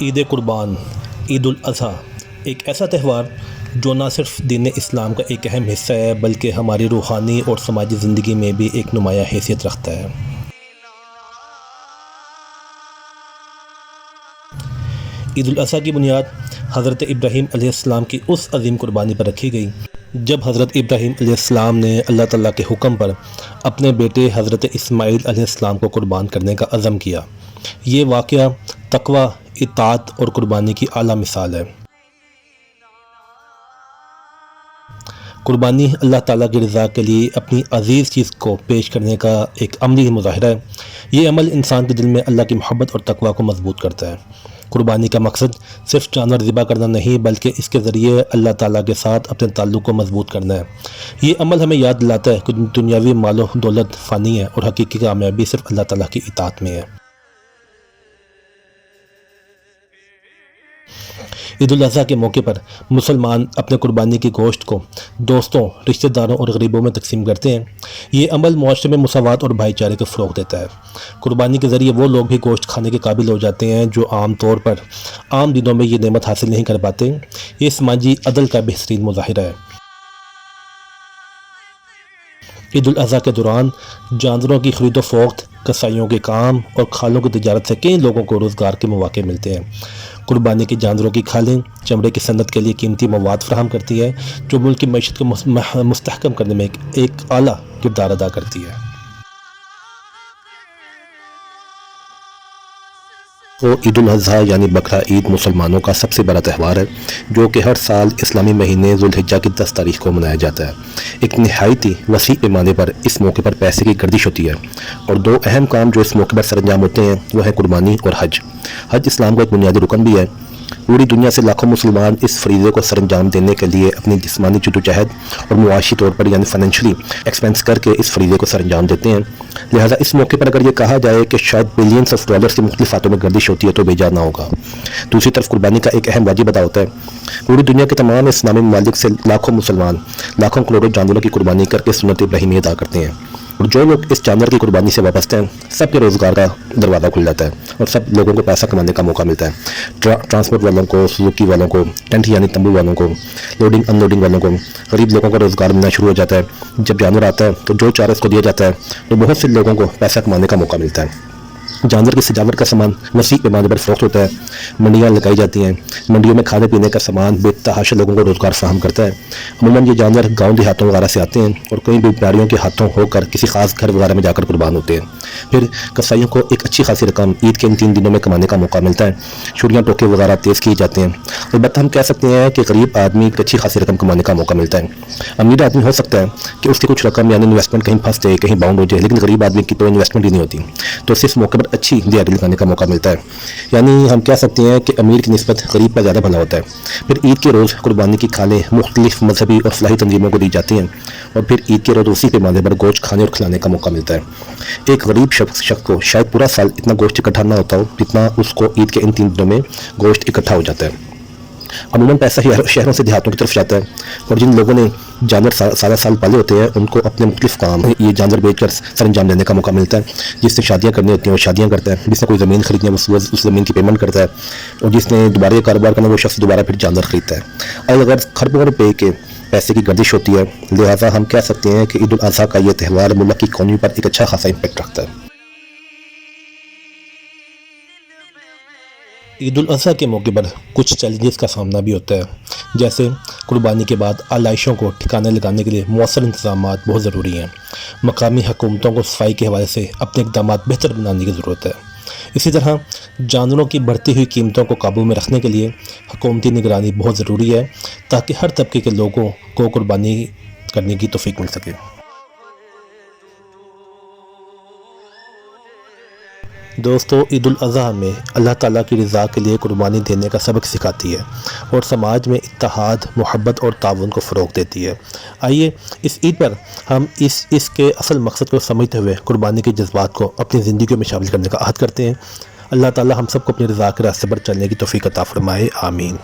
عید قربان، عید الاضحیٰ ایک ایسا تہوار جو نہ صرف دین اسلام کا ایک اہم حصہ ہے بلکہ ہماری روحانی اور سماجی زندگی میں بھی ایک نمایاں حیثیت رکھتا ہے۔ عید الاضحیٰ کی بنیاد حضرت ابراہیم علیہ السلام کی اس عظیم قربانی پر رکھی گئی جب حضرت ابراہیم علیہ السلام نے اللہ تعالیٰ کے حکم پر اپنے بیٹے حضرت اسماعیل علیہ السلام کو قربان کرنے کا عزم کیا۔ یہ واقعہ تقوی، اطاعت اور قربانی کی اعلیٰ مثال ہے۔ قربانی اللہ تعالیٰ کی رضا کے لیے اپنی عزیز چیز کو پیش کرنے کا ایک عملی مظاہرہ ہے۔ یہ عمل انسان کے دل میں اللہ کی محبت اور تقوی کو مضبوط کرتا ہے۔ قربانی کا مقصد صرف جانور ذبح کرنا نہیں بلکہ اس کے ذریعے اللہ تعالیٰ کے ساتھ اپنے تعلق کو مضبوط کرنا ہے۔ یہ عمل ہمیں یاد دلاتا ہے کہ دنیاوی مال و دولت فانی ہے اور حقیقی کامیابی صرف اللہ تعالیٰ کی اطاعت میں ہے۔ عید الاضحیٰ کے موقع پر مسلمان اپنے قربانی کی گوشت کو دوستوں، رشتہ داروں اور غریبوں میں تقسیم کرتے ہیں۔ یہ عمل معاشرے میں مساوات اور بھائی چارے کو فروغ دیتا ہے۔ قربانی کے ذریعے وہ لوگ بھی گوشت کھانے کے قابل ہو جاتے ہیں جو عام طور پر عام دنوں میں یہ نعمت حاصل نہیں کر پاتے۔ یہ سماجی عدل کا بہترین مظاہرہ ہے۔ عید الاضحیٰ کے دوران جانوروں کی خرید و فروخت، کسائیوں کے کام اور کھالوں کی تجارت سے کئی لوگوں کو روزگار کے مواقع ملتے ہیں۔ قربانی کے جانوروں کی کھالیں چمڑے کی صنعت کے لیے قیمتی مواد فراہم کرتی ہے جو ملک کی معیشت کو مستحکم کرنے میں ایک اعلیٰ کردار ادا کرتی ہے۔ عید الاضحیٰ یعنی بقرہ عید مسلمانوں کا سب سے بڑا تہوار ہے جو کہ ہر سال اسلامی مہینے ذوالحجہ کی 10 تاریخ کو منایا جاتا ہے۔ ایک نہایت ہی وسیع پیمانے پر اس موقع پر پیسے کی گردش ہوتی ہے اور دو اہم کام جو اس موقع پر سر انجام ہوتے ہیں وہ ہیں قربانی اور حج۔ حج اسلام کا ایک بنیادی رکن بھی ہے۔ پوری دنیا سے لاکھوں مسلمان اس فریضے کو سر انجام دینے کے لیے اپنی جسمانی جدوجہد اور معاشی طور پر یعنی فائنینشلی ایکسپینس کر کے اس فریضے کو سر انجام دیتے ہیں۔ لہٰذا اس موقع پر اگر یہ کہا جائے کہ شاید بلینز آف ڈالرز کی مختلف ہاتھوں میں گردش ہوتی ہے تو بے جا نہ ہوگا۔ دوسری طرف قربانی کا ایک اہم واجب ادا ہوتا ہے۔ پوری دنیا کے تمام اسلامی ممالک سے لاکھوں مسلمان لاکھوں کروڑوں جانوروں کی قربانی کر کے سنت ابراہیمی ادا کرتے ہیں اور جو لوگ اس جانور کی قربانی سے وابستہ ہیں سب کے روزگار کا دروازہ کھل جاتا ہے اور سب لوگوں کو پیسہ کمانے کا موقع ملتا ہے۔ ٹرانسپورٹ والوں کو، سوزوکی والوں کو، ٹینٹ یعنی تمبو والوں کو، لوڈنگ ان لوڈنگ والوں کو، غریب لوگوں کا روزگار ملنا شروع ہو جاتا ہے۔ جب جانور آتا ہے تو جو چارہ اس کو دیا جاتا ہے تو بہت سے لوگوں کو پیسہ کمانے کا موقع ملتا ہے۔ جانور کی سجاوٹ کا سامان وسیع پیمانے پر فروخت ہوتا ہے، منڈیاں لگائی جاتی ہیں، منڈیوں میں کھانے پینے کا سامان بے تحاشا لوگوں کو روزگار فراہم کرتا ہے۔ عموماً یہ جانور گاؤں دیہاتوں وغیرہ سے آتے ہیں اور کئی بیماریوں کے ہاتھوں ہو کر کسی خاص گھر وغیرہ میں جا کر قربان ہوتے ہیں۔ پھر کسائیوں کو ایک اچھی خاصی رقم عید کے ان 3 دنوں میں کمانے کا موقع ملتا ہے۔ چھڑیاں ٹوکے وغیرہ تیز کیے جاتے ہیں۔ البتہ ہم کہہ سکتے ہیں کہ غریب آدمی ایک اچھی خاصی رقم کمانے کا موقع ملتا ہے۔ امیر آدمی ہو سکتا ہے کہ اس کی کچھ رقم یعنی انویسٹمنٹ کہیں پھنس جائے، کہیں باؤنڈ ہو جائے، لیکن غریب آدمی کی تو انویسٹمنٹ ہی نہیں ہوتی، تو اسے اس موقع پر اچھی دیہاڑی لگانے کا موقع ملتا ہے۔ یعنی ہم کہہ سکتے ہیں کہ امیر کی نسبت غریب کا زیادہ بھلا ہوتا ہے۔ پھر عید کے روز قربانی کی کھالیں مختلف مذہبی اور فلاحی تنظیموں کو دی جاتی ہیں اور پھر عید کے روز اسی پیمانے پر گوشت کھانے اور کھلانے کا موقع ملتا ہے۔ ایک غریب شخص کو شاید پورا سال اتنا گوشت اکٹھا نہ ہوتا ہو جتنا اس کو عید کے ان 3 دنوں میں گوشت اکٹھا ہو جاتا ہے۔ عموماً پیسہ شہروں سے دیہاتوں کی طرف جاتا ہے اور جن لوگوں نے جانور سارا سال پالے ہوتے ہیں ان کو اپنے مختلف کام یہ جانور بیچ کر سر انجام دینے کا موقع ملتا ہے۔ جس نے شادیاں کرنی ہوتی ہیں وہ شادیاں کرتا ہے، جس نے کوئی زمین خریدنی ہے وہ اس زمین کی پیمنٹ کرتا ہے اور جس نے دوبارہ یہ کاروبار کرنا وہ شخص دوبارہ پھر جانور خریدتا ہے۔ اور اگر خربوں روپے کے پیسے کی گردش ہوتی ہے لہٰذا ہم کہہ سکتے ہیں کہ عید الاضحیٰ کا یہ تہوار ملک کی اکانومی پر ایک اچھا خاصا امپیکٹ رکھتا ہے۔ عید الاضحیٰ کے موقع پر کچھ چیلنجز کا سامنا بھی ہوتا ہے، جیسے قربانی کے بعد آلائشوں کو ٹھکانے لگانے کے لیے مؤثر انتظامات بہت ضروری ہیں۔ مقامی حکومتوں کو صفائی کے حوالے سے اپنے اقدامات بہتر بنانے کی ضرورت ہے۔ اسی طرح جانوروں کی بڑھتی ہوئی قیمتوں کو قابو میں رکھنے کے لیے حکومتی نگرانی بہت ضروری ہے تاکہ ہر طبقے کے لوگوں کو قربانی کرنے کی توفیق مل سکے۔ دوستو، عید الاضحیٰ میں اللہ تعالیٰ کی رضا کے لیے قربانی دینے کا سبق سکھاتی ہے اور سماج میں اتحاد، محبت اور تعاون کو فروغ دیتی ہے۔ آئیے اس عید پر ہم اس کے اصل مقصد کو سمجھتے ہوئے قربانی کے جذبات کو اپنی زندگی میں شامل کرنے کا عہد کرتے ہیں۔ اللہ تعالیٰ ہم سب کو اپنی رضا کے راستے پر چلنے کی توفیق عطا فرمائے، آمین۔